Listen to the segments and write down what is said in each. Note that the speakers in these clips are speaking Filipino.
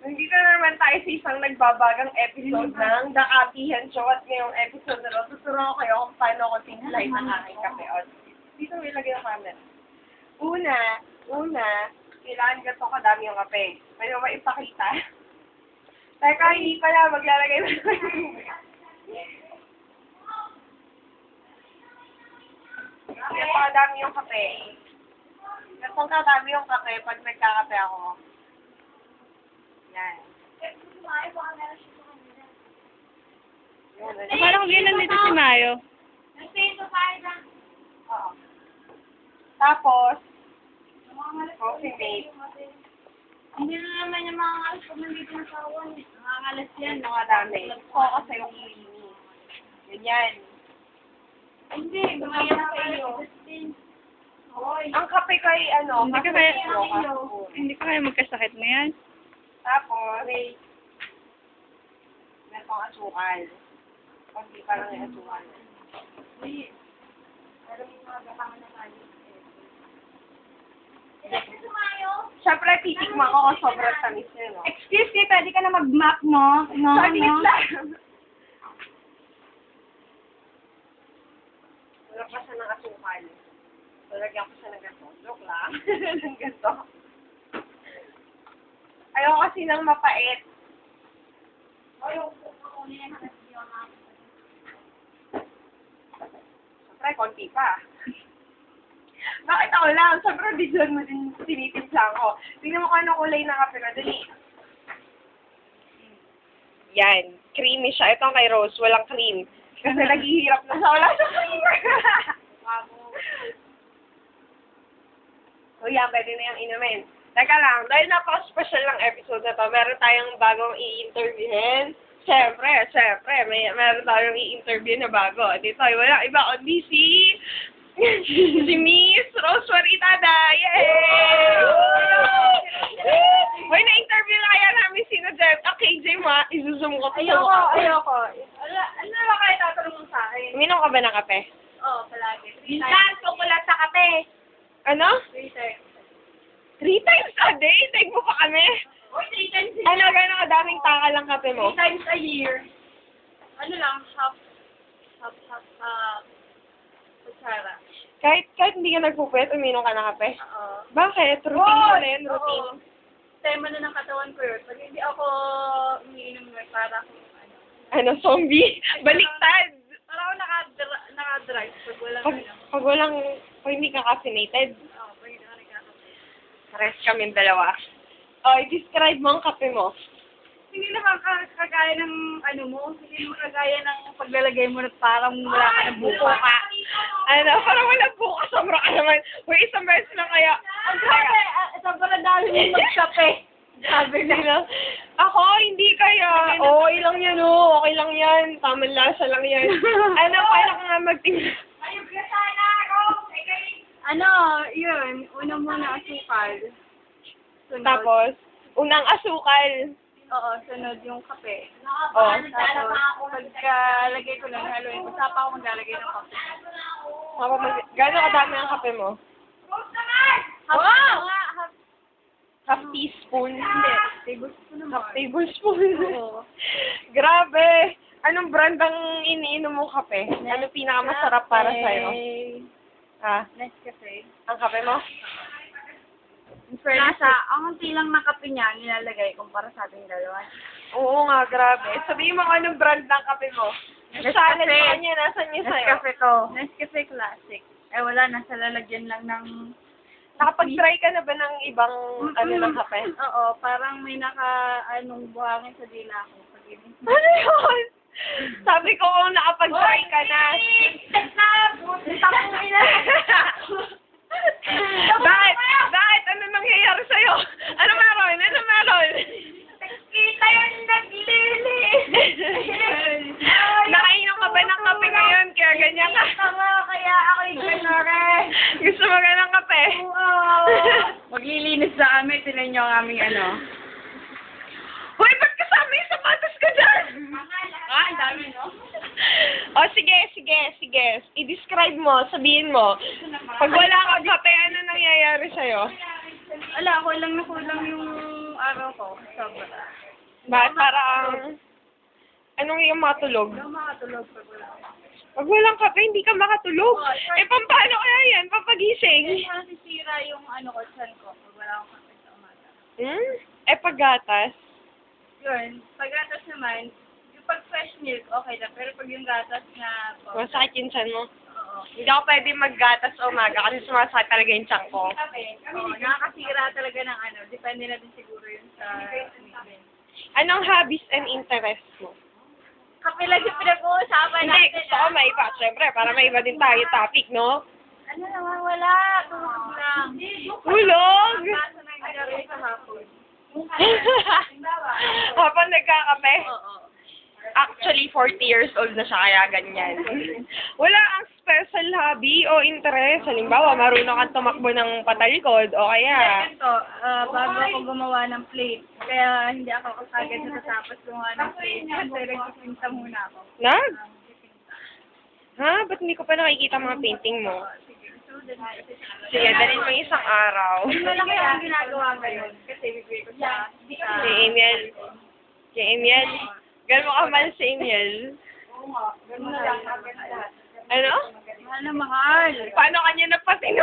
Nandito na naman tayo sa isang nagbabagang episode ng The Atihan Show at ngayong episode na ito, tuturuan ko kayo kung paano ako timplahin ng aking kape. O, dito may lagay yung camera. Una, kailangan ganito kadami yung kape. Pwede mo ba ipakita? Teka, hindi pala, maglalagay na ganito kadami yung kape. Ganito kadami yung kape pag nagkakape ako. Yan. Parang ganun dito si Mayo. Oo. Tapos, coffee mate. Hindi na naman yung mga alas pag nandito na sa awan. Mga alas yan. Mga dami. Focus sa yung creamy. Ganyan. Hindi, gumaya na sa iyo. Ang kape ko ay Hindi ka kaya, hindi ka kaya magkasakit na yan. Tapos, ganitong asukal. Kunti pa lang yung asukal. Siyempre, titikman ko kung sobrang tamis yun, no? Excuse me, pwede ka na mag-map mo? No, Tamis no. lang! Wala pa siya ng asukal. Lalagyan ko siya ng ganito. Joke lang. Ng ganito. Ayoko kasi ng mapait. Siyempre, konti pa. Bakit ako lang? Siyempre, bigyan mo din tinitimplang ko. Tingnan mo kung anong kulay ng kape ko. Dali. Yan. Creamy siya. Ito kay Rose. Walang cream. Kasi naghihirap na siya. Wala sa cream. So yan, pwede na yung inumin. Teka lang, dahil napaka-special ng episode na to, meron tayong bagong i-interviewin. Siyempre, meron tayong i-interview na bago. Dito ay walang iba kundi si Miss Rose Waritada. Yay! Hoy, na-interview na kaya namin sino Jeff. Okay, Jay, isusum ko. Ayoko. Ano ba kayo tatanong mo sa akin? Uminom ka ba ng kape? Oo, palagi. Minsan, kukulat sa kape. Ano? 3 times a day? Take mo pa kami? Uy, 3 times a year. Ano, gano'ng kadaming taka lang kape mo? 3 times a year. Ano lang, half, kutsara. Kahit hindi ka nagpupwet, uminom ka ng kape? Oo. Bakit? Routine mo na yun, routine. Oo. Tema na ng katawan ko yun. Pag hindi ako umiinom mo, para akong Ano, zombie? Baliktad! Para ako nakadrive pag walang Pag hindi ka caffeinated, Oo, pag hindi ako nagkakape. pares kami dalawa. I-describe mo ang kape mo. Hindi naman kagaya ng hindi naman kagaya ng paglalagay mo na parang wala ka ng buko ka. Ano, parang wala bukas, sobra ka naman. Uy, isang beses lang kaya. Ang grabe, sobrang dami mo magkape. Sabi nila, ako, hindi kaya. Okay lang yan, oh. Okay lang yan. Tamang lasa lang yan. Ano, paano ka nga magtingin? Yun, una muna asukal. Sunod. Tapos, unang asukal. Oo, sunod yung kape. Oh, Tapos, pagkalagay ko lang, haluin ko. Sapa ako maglalagay ng kape. Gano'n kadami ang kape mo? Wow! Half teaspoon. Hindi, tablespoon naman. Half tablespoon. Oo. Grabe. Anong brand ang iniinom mong kape? Ano pinakamasarap para sa'yo? Ha? Nescafe. Ang kape mo? Nasa, ang unti lang na kape niya, nilalagay kumpara sa ating dalawa. Oo nga, grabe. Sabihin mo kung anong brand ng kape mo. Channel mo kanya, nasan niya sa'yo? Nescafe to. Nescafe Classic. Wala, nasa lalagyan lang ng... Nakapag-try ka na ba ng ibang ng kape? Oo, parang may buhangin sa dila ko. Ano yun? Sabi ko kung nakapag-try ka na. Bakit? Bakit? Ano nangyayari sa'yo? Ano meron? Ano meron? Kita yung naglili! Nakainom ka ba ng kape ngayon? Kaya ganyan ka. Kaya ako'y ganore. Gusto mo ka ng kape? Oo. Maglilinis sa amin, tinan nyo ang aming Hoy, ba't kasama yung sapatos ko dyan? ang dami, no? O, sige. I-describe mo, sabihin mo. Pag wala kang kape, ano nangyayari sa'yo? Wala, kulang na kulang yung araw ko, sobra. Bakit parang... Anong yung matulog? Hindi ako makatulog pag wala ako. Pag walang kape, hindi ka makatulog. Paano kaya yan? Papagising. Kasi nasisira yung ko, chan ko, pag wala akong kape sa umaga. Paggatas. Yun, pag gatas naman, yung pag fresh milk, okay lang. Pero pag yung gatas na Masakit yung tiyan mo. oo. Hindi ako pwede maggatas sa umaga kasi sumasakit talaga yung tiyan ko. Oo, nakakasira talaga ng depende na din siguro yun sa Anong hobbies and interests mo? kape lang yung pinag-uusapan Hindi, natin. gusto ko maiba. Siyempre, para maiba din tayo topic, no? Ano naman, wala. Tulog lang. Hulog! Kaso nangyari sa hapon. Habang nagkakape? Oo. Actually, 40 years old na siya, kaya ganyan. Wala ang special hobby o interest. Halimbawa, marunong kang tumakbo ng patalikod o kaya... Ito, bago ako gumawa ng plate, kaya hindi ako kagad natatapos gumawa ng plate. Kasi nagpipinta muna ako. Nag? Ha? Ba't hindi ko pa nakikita mga painting mo? Sige, dalhin mo isang araw. Malaki ang ginagawa ngayon kasi bibigay ko siya. Si Emiel. Si Emiel. Gano'n mo kamahal si Emiel? Ganun na lang. Ano? Mahal na mahal. Paano kanya napatino?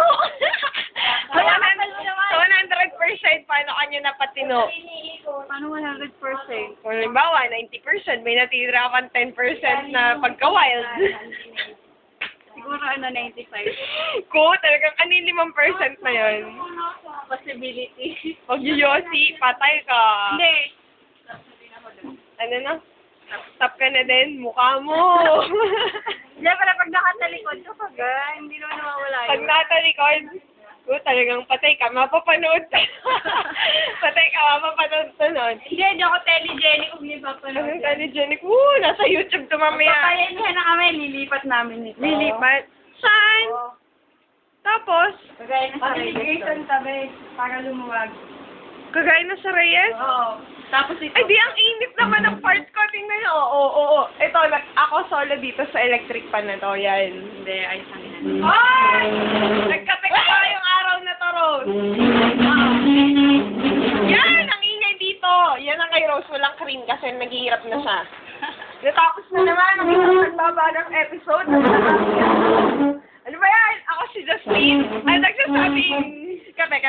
So, 100% paano kanya napatino? Paano 100%? Halimbawa, 90%, may natitira kang 10% na pagka-wild. Siguro 95. Ko, talagang ano yung 5% na yun? Possibility. Pag yoyosi, patay ka. Hindi. Ano na? Stop ka na din, mukha mo. Hindi pala pag nakatalikod ko pag hindi naman nawawala yun. Pag natalikod, talagang patay ka, mapapanood ka. Patay ka, mapapanood ka nun. Hindi ako telegenic kung hindi papanood. Anong telegenic? Nasa YouTube to mamaya. Papayanihan na kami, lilipat namin ito. Lilipat. Saan? Tapos, Kagaya na sa Reyes. Tabi, para lumuwag. kagaya na sa Reyes? Oo. Tapos ito. Ay, di, ang init naman ng parts ko. Tingnan nyo. Oo. Ito, ako solo dito sa electric pan na to. Yan. Hindi, ayos ang ina. Ay! Nagkape ka pa yung araw na to, Rose. Yan, ang ingay dito. Yan ang kay Rose. Walang cream kasi naghihirap na siya. Natapos na naman ang isang nagbabagang episode. Ano ba yan? Ako si Justine. Ay, nagsasabing, kape.